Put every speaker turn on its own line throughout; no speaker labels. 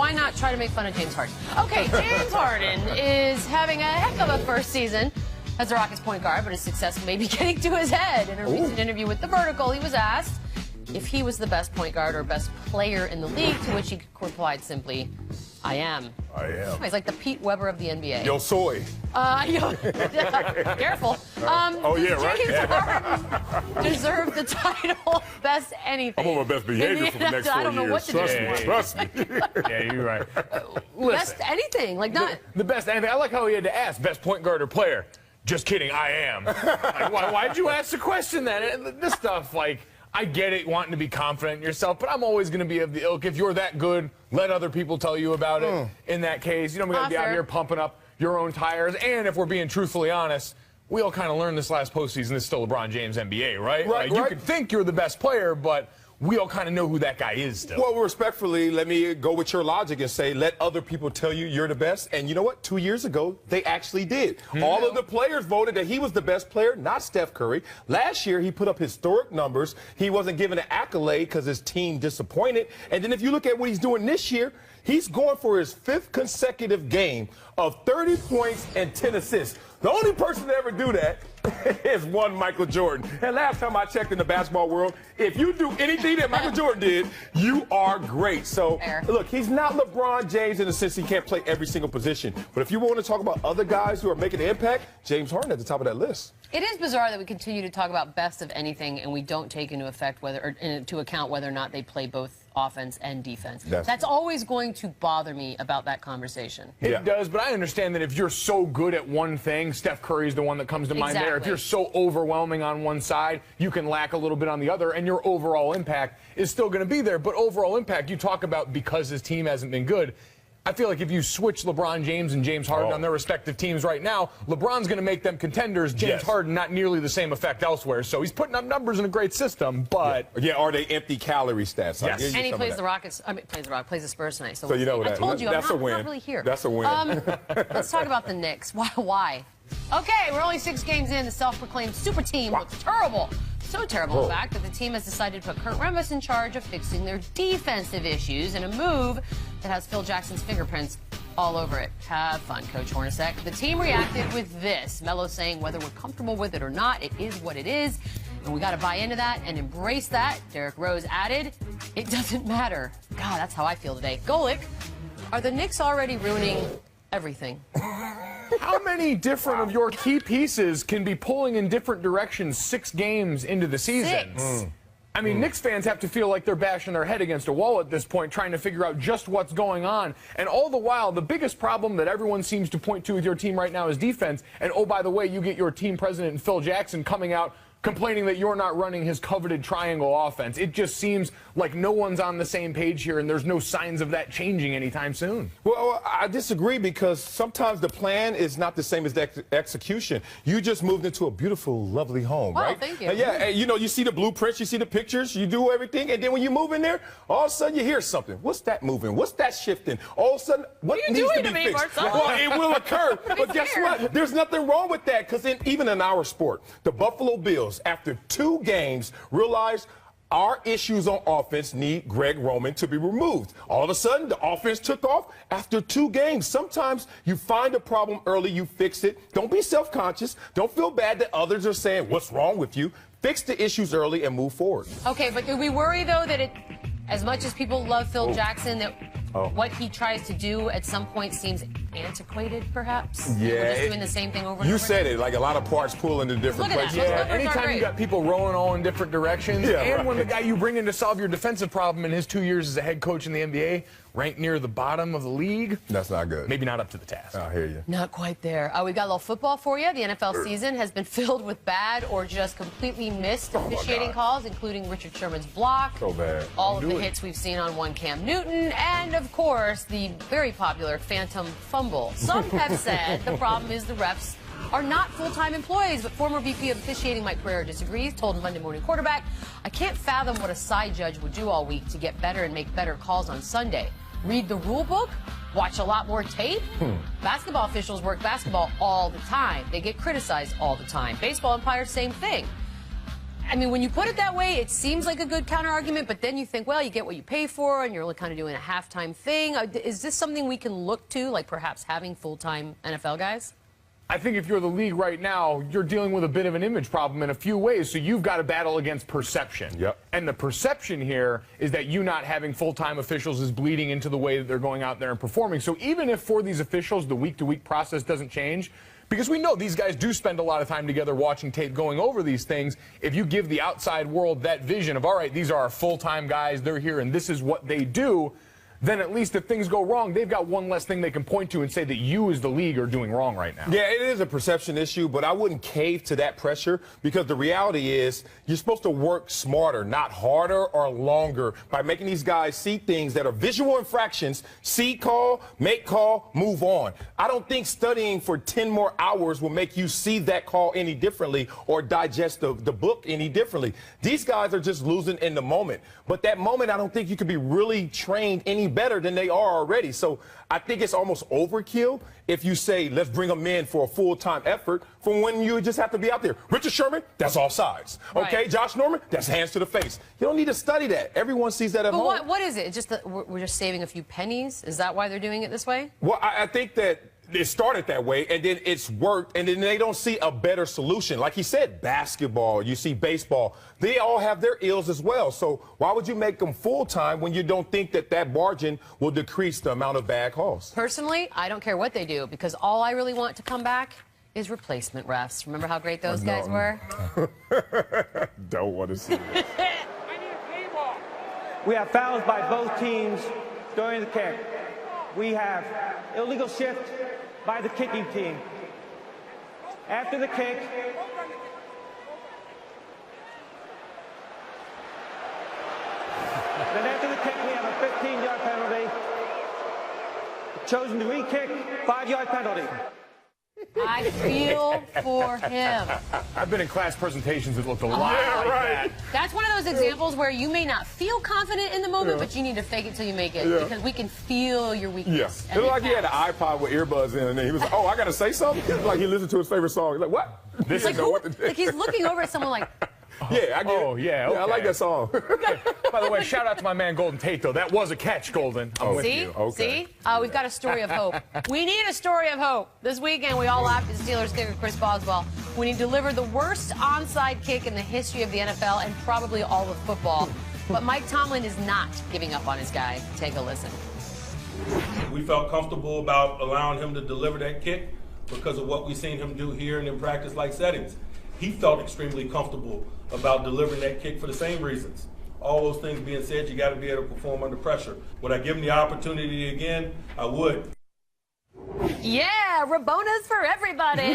Why not try to make fun of James Harden? Okay, James Harden is having a heck of a first season as the Rockets point guard, but his success may be getting to his head. In a recent interview with The Vertical, he was asked if he was the best point guard or best player in the league, to which he replied simply, I am.
I am.
He's like the Pete Weber of the NBA.
Yo soy.
Careful.
Oh, yeah, right?
James Harden deserved the title best anything.
I'm on my best behavior for the next 4 years.
I don't know what to do.
Trust me.
Yeah, you're right.
Best anything, like not.
The best anything. I like how he had to ask best point guard or player. Just kidding, I am. Like, why'd you ask the question then? This stuff, like, I get it, wanting to be confident in yourself, but I'm always going to be of the ilk. If you're that good, let other people tell you about it. In that case, you don't got to be out here pumping up your own tires. And if we're being truthfully honest, we all kind of learned this last postseason, this is still LeBron James NBA, right?
Right,
You could think you're the best player, but we all kind of know who that guy is still.
Well, respectfully, let me go with your logic and say let other people tell you you're the best. And you know what? 2 years ago, they actually did. All of the players voted that he was the best player, not Steph Curry. Last year, he put up historic numbers. He wasn't given an accolade because his team disappointed. And then if you look at what he's doing this year, he's going for his 5th consecutive game of 30 points and 10 assists. The only person to ever do that is one Michael Jordan. And last time I checked in the basketball world, if you do anything that Michael Jordan did, you are great. So, look, he's not LeBron James in the sense he can't play every single position. But if you want to talk about other guys who are making an impact, James Harden at the top of that list.
It is bizarre that we continue to talk about best of anything and we don't take into account whether or not they play both offense and defense. That's always going to bother me about that conversation.
It does, but I understand that if you're so good at one thing, Steph Curry's the one that comes to mind there. If you're so overwhelming on one side, you can lack a little bit on the other, and your overall impact is still going to be there. But overall impact, you talk about because his team hasn't been good. I feel like if you switch LeBron James and James Harden on their respective teams right now, LeBron's going to make them contenders. James Harden, not nearly the same effect elsewhere. So he's putting up numbers in a great system, but...
Yeah, are they empty calorie stats?
Yes. And he plays the Rockets, plays the Spurs tonight. So
you know what
I told you,
that's
I'm
a win.
not really here.
That's a win.
Let's talk about the Knicks. Why? Okay, we're only 6 games in. The self-proclaimed super team looks terrible. So terrible, in fact, that the team has decided to put Kurt Rambis in charge of fixing their defensive issues in a move that has Phil Jackson's fingerprints all over it. Have fun, Coach Hornacek. The team reacted with this. Melo saying whether we're comfortable with it or not, it is what it is. And we got to buy into that and embrace that. Derrick Rose added, it doesn't matter. God, that's how I feel today. Golick, are the Knicks already ruining everything?
How many different of your key pieces can be pulling in different directions 6 games into the season?
6.
I mean, Knicks fans have to feel like they're bashing their head against a wall at this point, trying to figure out just what's going on. And all the while, the biggest problem that everyone seems to point to with your team right now is defense. And oh, by the way, you get your team president, Phil Jackson, coming out complaining that you're not running his coveted triangle offense. It just seems like no one's on the same page here, and there's no signs of that changing anytime soon.
Well, I disagree because sometimes the plan is not the same as the execution. You just moved into a beautiful, lovely home, right?
Thank you.
Yeah, and, you see the blueprints, you see the pictures, you do everything, and then when you move in there, all of a sudden you hear something. What's that moving? What's that shifting? All of a sudden, what needs to be fixed? Well, it will occur, but guess what? There's nothing wrong with that because even in our sport, the Buffalo Bills, after 2 games, realized our issues on offense need Greg Roman to be removed. All of a sudden, the offense took off after 2 games. Sometimes you find a problem early, you fix it. Don't be self-conscious. Don't feel bad that others are saying, what's wrong with you? Fix the issues early and move forward.
Okay, but do we worry, though, that as much as people love Phil Jackson, that what he tries to do at some point seems antiquated, perhaps?
Yeah.
We're just doing the same thing over and over.
You said it, like a lot of parts pull into different places.
Yeah, anytime you got people rowing all in different directions, and when the guy you bring in to solve your defensive problem in his 2 years as a head coach in the NBA ranked near the bottom of the league,
that's not good.
Maybe not up to the task.
I hear you.
Not quite there. We got a little football for you. The NFL season has been filled with bad or just completely missed officiating calls, including Richard Sherman's block.
So bad.
All of the hits we've seen on one Cam Newton, and of course the very popular phantom fumble. Some have said the problem is the refs are not full-time employees, but former VP of officiating Mike Pereira disagrees, told Monday Morning Quarterback, I can't fathom what a side judge would do all week to get better and make better calls on Sunday. Read the rule book? Watch a lot more tape? Basketball officials work basketball all the time. They get criticized all the time. Baseball umpires, same thing. I mean, when you put it that way, it seems like a good counter-argument, but then you think, well, you get what you pay for, and you're kind of doing a halftime thing. Is this something we can look to, like perhaps having full-time NFL guys?
I think if you're the league right now, you're dealing with a bit of an image problem in a few ways. So you've got to battle against perception.
Yep.
And the perception here is that you not having full-time officials is bleeding into the way that they're going out there and performing. So even if for these officials the week-to-week process doesn't change, because we know these guys do spend a lot of time together watching tape, going over these things, if you give the outside world that vision of, all right, these are our full-time guys, they're here, and this is what they do, then at least if things go wrong, they've got one less thing they can point to and say that you as the league are doing wrong right now.
Yeah, it is a perception issue, but I wouldn't cave to that pressure because the reality is you're supposed to work smarter, not harder or longer, by making these guys see things that are visual infractions, see call, make call, move on. I don't think studying for 10 more hours will make you see that call any differently or digest the book any differently. These guys are just losing in the moment. But that moment, I don't think you can be really trained any better than they are already. So I think it's almost overkill if you say, let's bring them in for a full-time effort from when you just have to be out there. Richard Sherman, that's offsides. Okay,
Right.
Josh Norman, that's hands to the face. You don't need to study that. Everyone sees that at home.
But what is it? Just that we're just saving a few pennies? Is that why they're doing it this way?
Well, I think that it started that way, and then it's worked, and then they don't see a better solution. Like he said, basketball, you see baseball, they all have their ills as well. So why would you make them full-time when you don't think that that margin will decrease the amount of bad calls?
Personally, I don't care what they do, because all I really want to come back is replacement refs. Remember how great those guys were?
Don't want to see it.
We have fouls by both teams during the kick. We have illegal shift by the kicking team. After the kick, then after the kick, we have a 15-yard penalty. Chosen to re-kick, 5-yard penalty.
I feel for him.
I've been in class presentations that looked a lot like that.
That's one of those examples where you may not feel confident in the moment, but you need to fake it till you make it, because we can feel your weakness.
Yeah. It looked like he had an iPod with earbuds in, and he was like, oh, I got to say something? It's like he listened to his favorite song. He's like, what?
It's like, like he's looking over at someone like,
yeah, I get it.
Oh, yeah, okay.
I like that song.
By the way, shout out to my man Golden Tate, though. That was a catch, Golden. I'm with
see?
you.
Okay.
See? We've got a story of hope. We need a story of hope. This weekend, we all laughed at Steelers kicker Chris Boswell when he delivered the worst onside kick in the history of the NFL and probably all of football. But Mike Tomlin is not giving up on his guy. Take a listen.
We felt comfortable about allowing him to deliver that kick because of what we've seen him do here and in practice-like settings. He felt extremely comfortable about delivering that kick for the same reasons. All those things being said, you got to be able to perform under pressure. Would I give him the opportunity again? I would.
Yeah, Rabonas for everybody.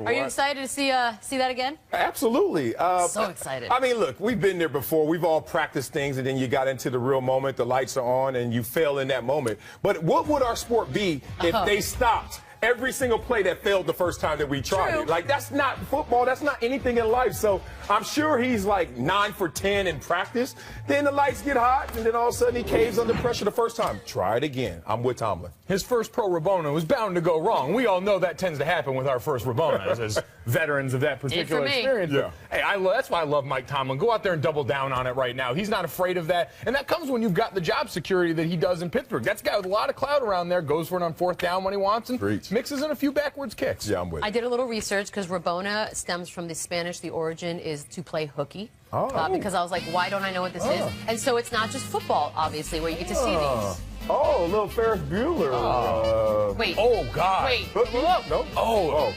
Are you excited to see that again?
Absolutely.
So excited.
I mean, look, we've been there before. We've all practiced things, and then you got into the real moment. The lights are on, and you fail in that moment. But what would our sport be if they stopped every single play that failed the first time that we tried it? Like, that's not football. That's not anything in life. So I'm sure he's like 9 for 10 in practice. Then the lights get hot, and then all of a sudden he caves under pressure the first time. Try it again. I'm with Tomlin.
His first pro Rabona was bound to go wrong. We all know that tends to happen with our first Rabonas as veterans of that particular experience.
Yeah.
Hey, that's why I love Mike Tomlin. Go out there and double down on it right now. He's not afraid of that. And that comes when you've got the job security that he does in Pittsburgh. That's a guy with a lot of clout around there, goes for it on fourth down when he wants and mixes in a few backwards kicks.
Yeah, I'm with
I did a little research because Rabona stems from the Spanish. The origin is to play hooky. Because I was like, why don't I know what this is? And so it's not just football, obviously, where you get to see these.
Oh, a little Ferris Bueller.
Wait.
Oh, God.
Wait.
No? Oh.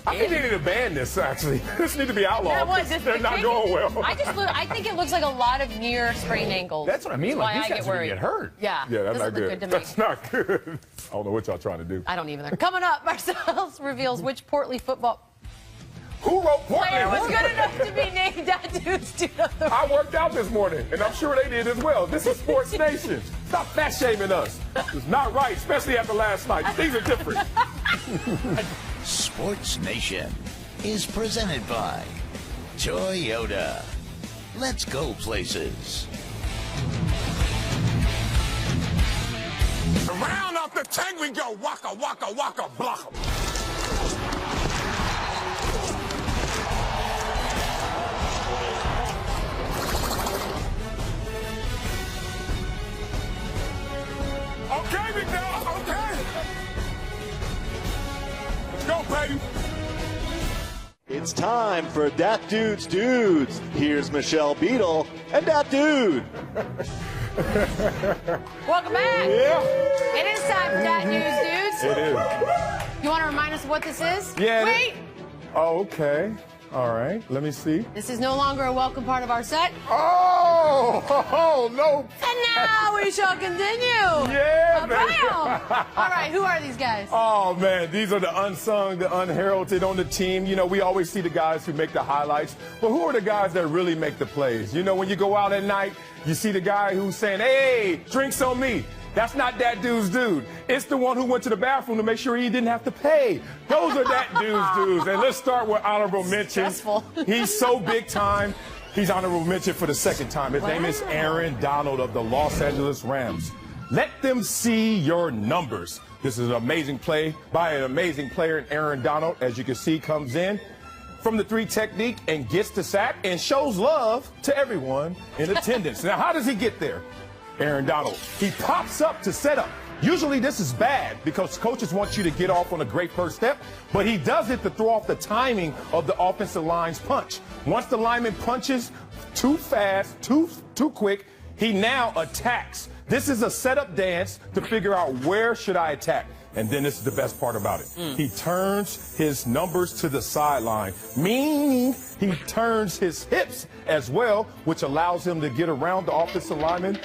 I think they need to ban this, actually. This needs to be outlawed. They're not going well.
I think it looks like a lot of near sprained ankles.
That's what I mean. Like, these guys are going to get hurt.
Yeah.
Yeah, that's not good.
To me.
That's not good. I don't know what y'all trying to do.
I don't either. Coming up, Marcellus reveals which Portly football
Who wrote Portland?
player was good enough to be named Dude's Dude of the
I worked out this morning, and I'm sure they did as well. This is SportsNation. Stop fat-shaming us. It's not right, especially after last night. Things are different.
SportsNation is presented by Toyota. Let's go places.
Around off the tank we go. Waka, waka, waka, block 'em. Okay, big dog. Okay. Let's go, baby.
It's time for Dat Dude's Dudes. Here's Michelle Beadle and Dat Dude.
Welcome back.
Yeah.
It is time for that news, dudes.
It is.
You want to remind us of what this is?
Yeah.
Wait.
Oh, okay. All right. Let me see.
This is no longer a welcome part of our set.
Oh, no.
And now we shall continue.
Yeah, baby.
Bam. All right, who are these guys?
Oh, man, these are the unsung, the unheralded on the team. You know, we always see the guys who make the highlights, but who are the guys that really make the plays? You know, when you go out at night, you see the guy who's saying, hey, drinks on me. That's not that dude's dude. It's the one who went to the bathroom to make sure he didn't have to pay. Those are that dude's dudes. And let's start with honorable mention.
Stressful.
He's so big time. He's honorable mention for the second time. His name is Aaron Donald of the Los Angeles Rams. Let them see your numbers. This is an amazing play by an amazing player, Aaron Donald. As you can see, comes in from the three technique and gets the sack and shows love to everyone in attendance. Now, how does he get there? Aaron Donald, he pops up to set up. Usually this is bad because coaches want you to get off on a great first step, but he does it to throw off the timing of the offensive line's punch. Once the lineman punches too fast, too quick, he now attacks. This is a setup dance to figure out where should I attack. And then this is the best part about it. He turns his numbers to the sideline, meaning he turns his hips as well, which allows him to get around the offensive lineman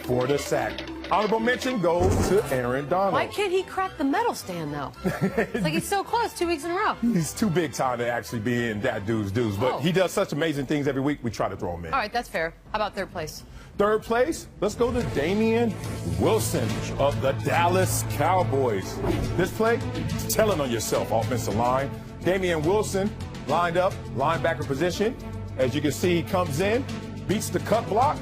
for the sack. Honorable mention goes to Aaron Donald.
Why can't he crack the medal stand, though? It's like he's so close 2 weeks in a row.
He's too big time to actually be in that dude's dudes, but he does such amazing things every week, we try to throw him in.
All right, that's fair. How about third place?
Third place, let's go to Damian Wilson of the Dallas Cowboys. This play, telling on yourself, offensive line. Damian Wilson lined up, linebacker position. As you can see, he comes in, beats the cut block,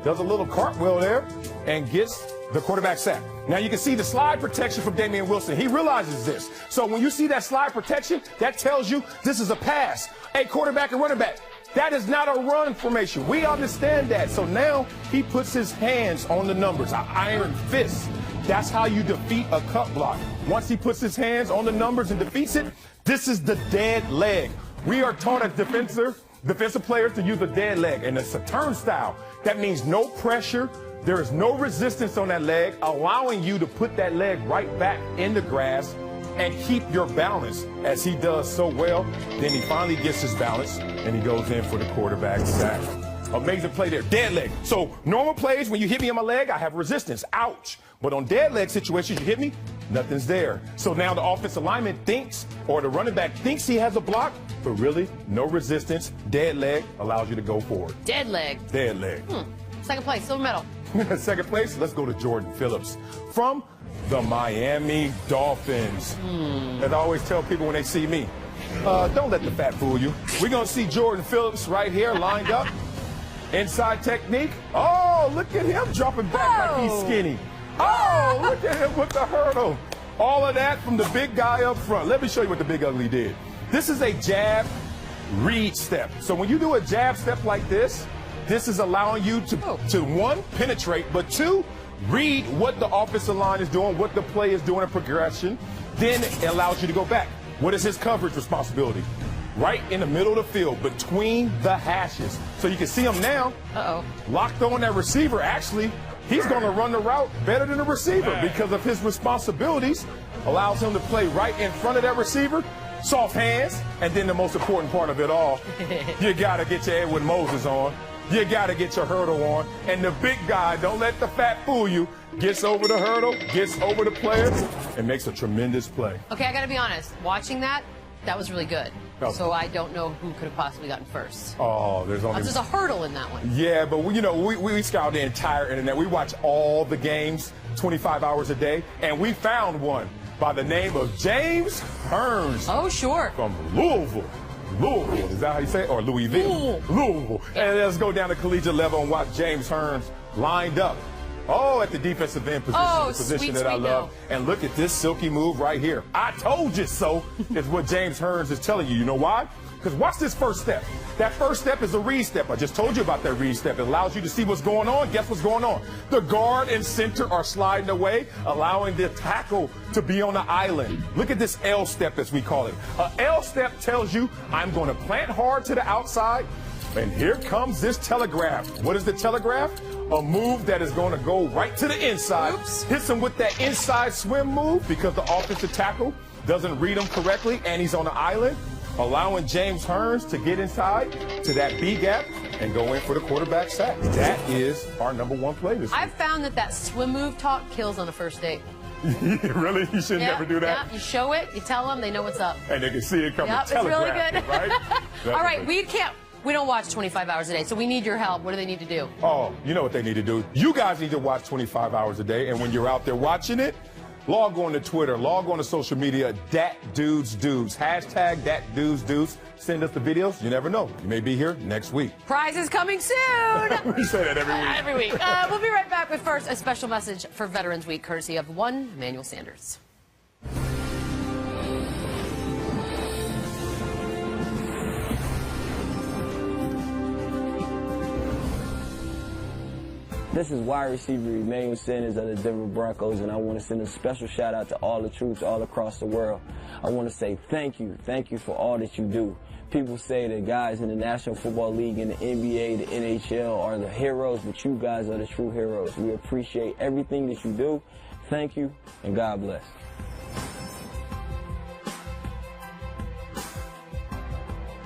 does a little cartwheel there, and gets the quarterback sack. Now you can see the slide protection from Damian Wilson. He realizes this. So when you see that slide protection, that tells you this is a pass. Hey, quarterback and running back, that is not a run formation. We understand that. So now he puts his hands on the numbers, an iron fist. That's how you defeat a cut block. Once he puts his hands on the numbers and defeats it, this is the dead leg. We are taught as defensive players to use a dead leg, and it's a turnstile. That means no pressure. There is no resistance on that leg, allowing you to put that leg right back in the grass and keep your balance, as he does so well. Then he finally gets his balance, and he goes in for the quarterback sack. Amazing play there. Dead leg. So normal plays, when you hit me on my leg, I have resistance. Ouch. But on dead leg situations, you hit me, nothing's there. So now the offensive lineman thinks, or the running back thinks he has a block, but really, no resistance. Dead leg allows you to go forward.
Dead leg.
Dead leg.
Second place, silver medal.
Second place, let's go to Jordan Phillips from the Miami Dolphins. As I always tell people when they see me, don't let the fat fool you. We're going to see Jordan Phillips right here lined up. Inside technique. Oh, look at him jumping back like he's skinny. Oh, look at him with the hurdle. All of that from the big guy up front. Let me show you what the big ugly did. This is a jab read step. So when you do a jab step like this, this is allowing you to one, penetrate, but two, read what the offensive line is doing, what the play is doing in progression. Then it allows you to go back. What is his coverage responsibility? Right in the middle of the field, between the hashes. So you can see him now, locked on that receiver. Actually, he's going to run the route better than the receiver because of his responsibilities. Allows him to play right in front of that receiver. Soft hands. And then the most important part of it all, you got to get your Edwin Moses on. You got to get your hurdle on. And the big guy, don't let the fat fool you, gets over the hurdle, gets over the players, and makes a tremendous play.
Okay, I got to be honest. Watching that was really good. So I don't know who could have possibly gotten first.
Oh, there's
a hurdle in that one.
Yeah, but we scout the entire internet. We watch all the games 25 hours a day, and we found one by the name of James Hearns.
Oh, sure.
From Louisville. Is that how you say it? Or Louisville? Louisville. And let's go down to collegiate level and watch James Hearns lined up. Oh, at the defensive end position, the position that I love. And look at this silky move right here. I told you so is what James Hearns is telling you. You know why? Because watch this first step. That first step is a read step. I just told you about that read step. It allows you to see what's going on. Guess what's going on? The guard and center are sliding away, allowing the tackle to be on the island. Look at this L step, as we call it. An L step tells you I'm going to plant hard to the outside. And here comes this telegraph. What is the telegraph? A move that is going to go right to the inside.
Oops.
Hits him with that inside swim move because the offensive tackle doesn't read him correctly, and he's on the island, allowing James Hearns to get inside to that B gap and go in for the quarterback sack. That is our #1 play this week.
I've found that swim move talk kills on a first date.
Really? You should never do that?
Yeah, you show it, you tell them, they know what's up.
And they can see it coming.
Yep, it's really good.
Right?
All right, we don't watch 25 hours a day, so we need your help. What do they need to do?
Oh, you know what they need to do. You guys need to watch 25 hours a day, and when you're out there watching it, log on to Twitter, log on to social media, #DatDudesDudes, #DatDudesDudes. Send us the videos. You never know. You may be here next week.
Prizes coming soon.
We say that every week.
Every week. We'll be right back, but first, a special message for Veterans Week, courtesy of one Manuel Sanders.
This is wide receiver Emmanuel Sanders of the Denver Broncos, and I want to send a special shout out to all the troops all across the world. I want to say thank you for all that you do. People say that guys in the National Football League, in the NBA, the NHL are the heroes, but you guys are the true heroes. We appreciate everything that you do. Thank you, and God bless.